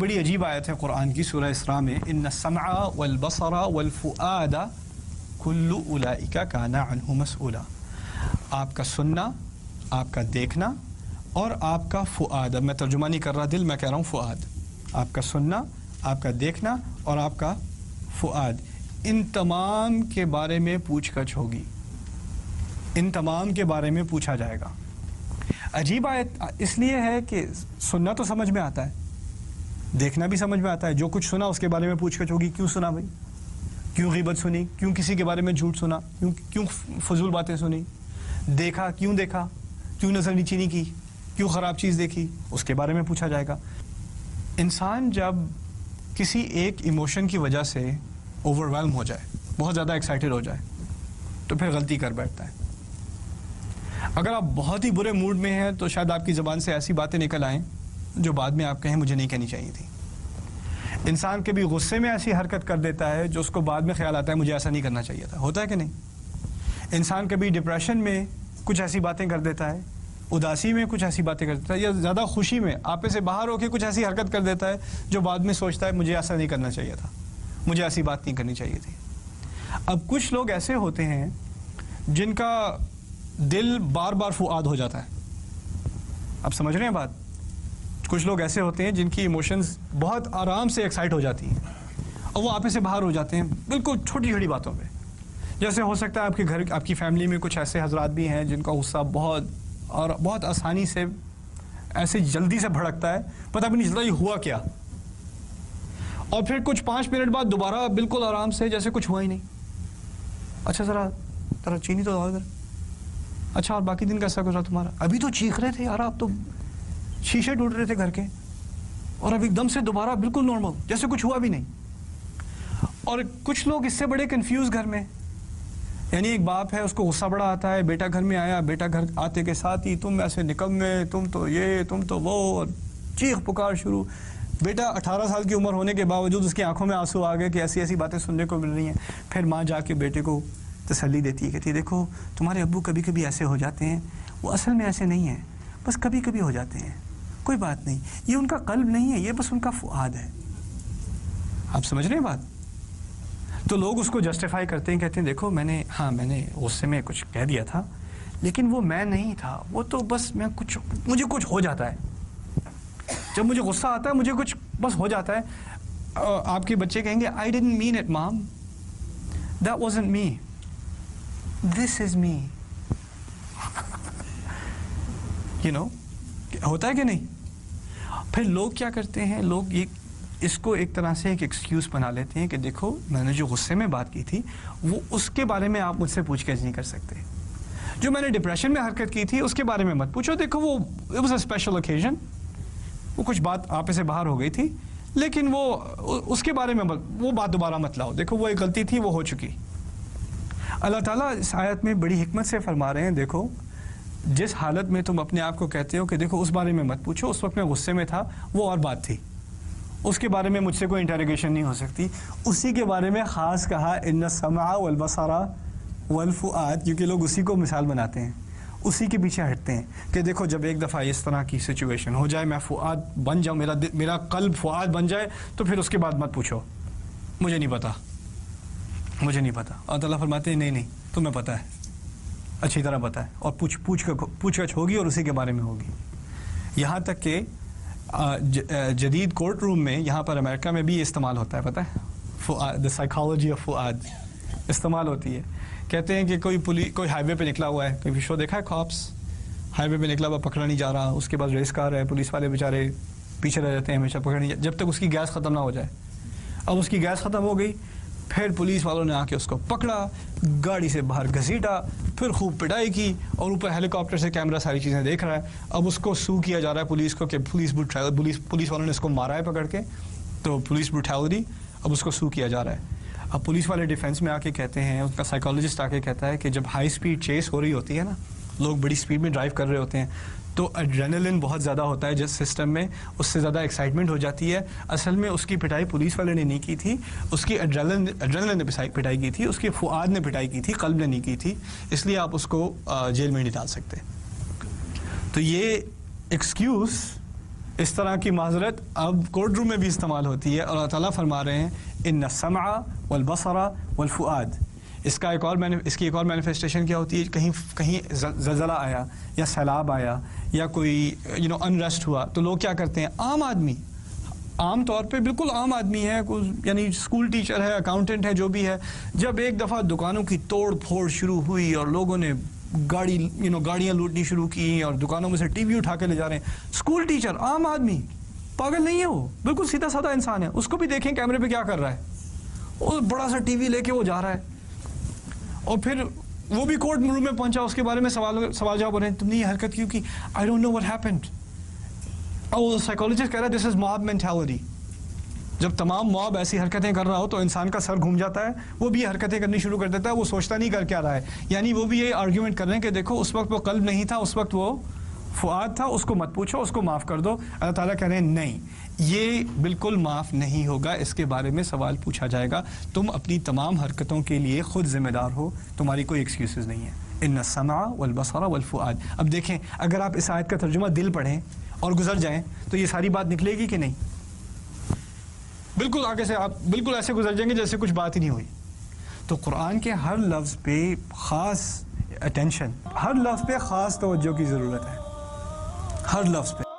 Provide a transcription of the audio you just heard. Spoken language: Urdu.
بڑی عجیب آیت ہے قرآن کی سورہ اسراء میں، ان السمع والبصر والفؤاد کل اولئک کان عنہ مسئولا. آپ کا سننا، آپ کا دیکھنا اور آپ کا فؤاد، اب میں ترجمہ نہیں کر رہا دل، میں کہہ رہا ہوں فؤاد، آپ کا سننا، آپ کا دیکھنا اور آپ کا فؤاد، ان تمام کے بارے میں پوچھ گچھ ہوگی، ان تمام کے بارے میں پوچھا جائے گا. عجیب آیت اس لیے ہے کہ سننا تو سمجھ میں آتا ہے، دیکھنا بھی سمجھ میں آتا ہے، جو کچھ سنا اس کے بارے میں پوچھ گچھ ہوگی، کیوں سنا بھائی، کیوں غیبت سنی، کیوں کسی کے بارے میں جھوٹ سنا، کیوں فضول باتیں سنی، دیکھا کیوں دیکھا، کیوں نظر نیچی نہیں کی، کیوں خراب چیز دیکھی، اس کے بارے میں پوچھا جائے گا. انسان جب کسی ایک ایموشن کی وجہ سے اوور ویلم ہو جائے، بہت زیادہ ایکسائٹیڈ ہو جائے، تو پھر غلطی کر بیٹھتا ہے. اگر آپ بہت ہی برے موڈ میں ہیں تو شاید آپ کی زبان سے ایسی باتیں نکل آئیں جو بعد میں آپ کہیں مجھے نہیں کہنی چاہیے تھی. انسان کبھی غصے میں ایسی حرکت کر دیتا ہے جو اس کو بعد میں خیال آتا ہے مجھے ایسا نہیں کرنا چاہیے تھا. ہوتا ہے کہ نہیں؟ انسان کبھی ڈپریشن میں کچھ ایسی باتیں کر دیتا ہے، اداسی میں کچھ ایسی باتیں کر دیتا ہے، یا زیادہ خوشی میں آپے سے باہر ہو کے کچھ ایسی حرکت کر دیتا ہے جو بعد میں سوچتا ہے مجھے ایسا نہیں کرنا چاہیے تھا، مجھے ایسی بات نہیں کرنی چاہیے تھی. اب کچھ لوگ ایسے ہوتے ہیں جن کا دل بار بار فؤاد ہو جاتا ہے. اب سمجھ رہے ہیں بات؟ کچھ لوگ ایسے ہوتے ہیں جن کی ایموشنز بہت آرام سے ایکسائٹ ہو جاتی ہیں اور وہ آپے سے باہر ہو جاتے ہیں بالکل چھوٹی چھوٹی باتوں پہ. جیسے ہو سکتا ہے آپ کے گھر، آپ کی فیملی میں کچھ ایسے حضرات بھی ہیں جن کا غصہ بہت آسانی سے ایسے جلدی سے بھڑکتا ہے، پتہ بھی نہیں چلتا یہ ہوا کیا، اور پھر کچھ 5 منٹ بعد دوبارہ بالکل آرام سے جیسے کچھ ہوا ہی نہیں. اچھا ذرا چینی تو ادھر، اچھا اور باقی دن کیسا گزرا تمہارا؟ ابھی تو چیخ رہے تھے یار آپ، تو شیشے ٹوٹ رہے تھے گھر کے، اور اب ایک دم سے دوبارہ بالکل نارمل جیسے کچھ ہوا بھی نہیں. اور کچھ لوگ اس سے بڑے کنفیوز گھر میں، یعنی ایک باپ ہے اس کو غصہ بڑا آتا ہے، بیٹا گھر میں آیا، بیٹا گھر آتے کے ساتھ ہی تم ایسے نکمے، تم تو یہ، تم تو وہ، اور چیخ پکار شروع. بیٹا 18 سال کی عمر ہونے کے باوجود اس کی آنکھوں میں آنسو آ گئے کہ ایسی ایسی باتیں سننے کو مل رہی ہیں. پھر ماں جا کے بیٹے کو تسلی دیتی ہے، کہتی ہے دیکھو تمہارے ابو کبھی کبھی ایسے ہو جاتے ہیں، وہ اصل میں ایسے نہیں ہیں، بس کبھی کبھی ہو جاتے ہیں، کوئی بات نہیں، یہ ان کا قلب نہیں ہے، یہ بس ان کا فؤاد ہے. آپ سمجھ رہے ہیں بات؟ تو لوگ اس کو جسٹیفائی کرتے ہیں، کہتے ہیں دیکھو میں نے غصے میں کچھ کہہ دیا تھا، لیکن وہ میں نہیں تھا، وہ تو بس مجھے کچھ ہو جاتا ہے، جب مجھے غصہ آتا ہے مجھے کچھ بس ہو جاتا ہے. آپ کے بچے کہیں گے I didn't mean it mom, that wasn't me, this is me. you know ہوتا ہے کہ نہیں؟ پھر لوگ کیا کرتے ہیں، لوگ اس کو ایک طرح سے ایک ایکسکیوز بنا لیتے ہیں کہ دیکھو میں نے جو غصے میں بات کی تھی وہ اس کے بارے میں آپ مجھ سے پوچھ گچھ نہیں کر سکتے، جو میں نے ڈپریشن میں حرکت کی تھی اس کے بارے میں مت پوچھو، دیکھو وہ it was a special occasion، وہ کچھ بات آپ سے باہر ہو گئی تھی، لیکن وہ اس کے بارے میں وہ بات دوبارہ مت لاؤ، دیکھو وہ ایک غلطی تھی، وہ ہو چکی. اللہ تعالیٰ اس آیت میں بڑی حکمت سے فرما رہے ہیں دیکھو جس حالت میں تم اپنے آپ کو کہتے ہو کہ دیکھو اس بارے میں مت پوچھو، اس وقت میں غصے میں تھا، وہ اور بات تھی، اس کے بارے میں مجھ سے کوئی انٹروگیشن نہیں ہو سکتی. اسی کے بارے میں خاص کہا ان السمع والبصر والفؤاد، کیونکہ لوگ اسی کو مثال بناتے ہیں، اسی کے پیچھے ہٹتے ہیں کہ دیکھو جب ایک دفعہ اس طرح کی سچویشن ہو جائے، میں فؤاد بن جاؤں، میرا قلب فؤاد بن جائے، تو پھر اس کے بعد مت پوچھو، مجھے نہیں پتا، مجھے نہیں پتا. اور اللہ فرماتے ہیں نہیں تمہیں پتہ ہے، اچھی طرح پتہ ہے، اور پوچھ گچھ ہوگی اور اسی کے بارے میں ہوگی. یہاں تک کہ جدید کورٹ روم میں یہاں پر امریکہ میں بھی یہ استعمال ہوتا ہے، پتہ ہے، فؤاد، دا سائیکالوجی آف فؤاد استعمال ہوتی ہے. کہتے ہیں کہ کوئی ہائی وے پہ نکلا ہوا ہے، کوئی شو دیکھا ہے کاپس، ہائی وے پہ نکلا ہوا پکڑا نہیں جا رہا، اس کے بعد ریس کار ہے، پولیس والے بیچارے پیچھے رہ جاتے ہیں ہمیشہ، پکڑ نہیں جب تک اس کی گیس ختم نہ ہو جائے. اب اس کی گیس ختم ہو گئی، پھر پولیس والوں نے آ کے اس کو پکڑا، گاڑی سے باہر گھسیٹا، پھر خوب پٹائی کی، اور اوپر ہیلی کاپٹر سے کیمرہ ساری چیزیں دیکھ رہا ہے. اب اس کو سو کیا جا رہا ہے پولیس کو کہ پولیس والوں نے اس کو مارا ہے پکڑ کے، تو پولیس بروٹیلٹی، اب اس کو سو کیا جا رہا ہے. اب پولیس والے ڈیفینس میں آ کے کہتے ہیں، اس کا سائیکالوجسٹ آ کے کہتا ہے کہ جب ہائی اسپیڈ چیس ہو رہی ہوتی ہے نا، لوگ بڑی اسپیڈ میں ڈرائیو کر رہے ہوتے ہیں، تو ایڈرینلن بہت زیادہ ہوتا ہے جس سسٹم میں، اس سے زیادہ ایکسائٹمنٹ ہو جاتی ہے. اصل میں اس کی پٹائی پولیس والے نے نہیں کی تھی، اس کی ایڈرینلن نے پٹائی کی تھی، اس کے فؤاد نے پٹائی کی تھی، قلب نے نہیں کی تھی، اس لیے آپ اس کو جیل میں نہیں ڈال سکتے. تو یہ ایکسکیوز اس طرح کی معذرت اب کورٹ روم میں بھی استعمال ہوتی ہے، اور اللہ تعالیٰ فرما رہے ہیں ان السمع والبصر والفؤاد. اس کی ایک اور مینیفیسٹیشن کیا ہوتی ہے؟ کہیں زلزلہ آیا یا سیلاب آیا یا کوئی انریسٹ ہوا تو لوگ کیا کرتے ہیں؟ عام آدمی، عام طور پہ بالکل عام آدمی ہے، یعنی اسکول ٹیچر ہے، اکاؤنٹنٹ ہے، جو بھی ہے، جب ایک دفعہ دکانوں کی توڑ پھوڑ شروع ہوئی اور لوگوں نے گاڑیاں لوٹنی شروع کی اور دکانوں میں سے ٹی وی اٹھا کے لے جا رہے ہیں، اسکول ٹیچر عام آدمی، پاگل نہیں ہے وہ، بالکل سیدھا سادہ انسان ہے، اس کو بھی دیکھیں کیمرے پہ کیا کر رہا ہے، وہ بڑا سا ٹی وی لے کے وہ جا رہا ہے، اور پھر وہ بھی کورٹ روم میں پہنچا، اس کے بارے میں سوال جواب ہو رہے ہیں، تم نے یہ حرکت کیوں کی؟ I don't know what happened. اور سائیکالوجسٹ کہہ رہا ہے دس از موب مینٹیلٹی. جب تمام موب ایسی حرکتیں کر رہا ہو تو انسان کا سر گھوم جاتا ہے، وہ بھی حرکتیں کرنی شروع کر دیتا ہے، وہ سوچتا نہیں کر کیا رہا ہے. یعنی وہ بھی یہ آرگیومنٹ کر رہے ہیں کہ دیکھو اس وقت وہ قلب نہیں تھا، اس وقت وہ فؤاد تھا، اس کو مت پوچھو، اس کو معاف کر دو. اللہ تعالیٰ کہہ رہے ہیں نہیں، یہ بالکل معاف نہیں ہوگا، اس کے بارے میں سوال پوچھا جائے گا. تم اپنی تمام حرکتوں کے لیے خود ذمہ دار ہو، تمہاری کوئی ایکسکیوزز نہیں ہے. ان السمع والبصر والفؤاد. اب دیکھیں اگر آپ اس آیت کا ترجمہ دل پڑھیں اور گزر جائیں تو یہ ساری بات نکلے گی کہ نہیں؟ بالکل آگے سے آپ بالکل ایسے گزر جائیں گے جیسے کچھ بات ہی نہیں ہوئی. تو قرآن کے ہر لفظ پہ خاص اٹینشن، ہر لفظ پہ خاص توجہ کی ضرورت ہے، ہر لفظ پہ.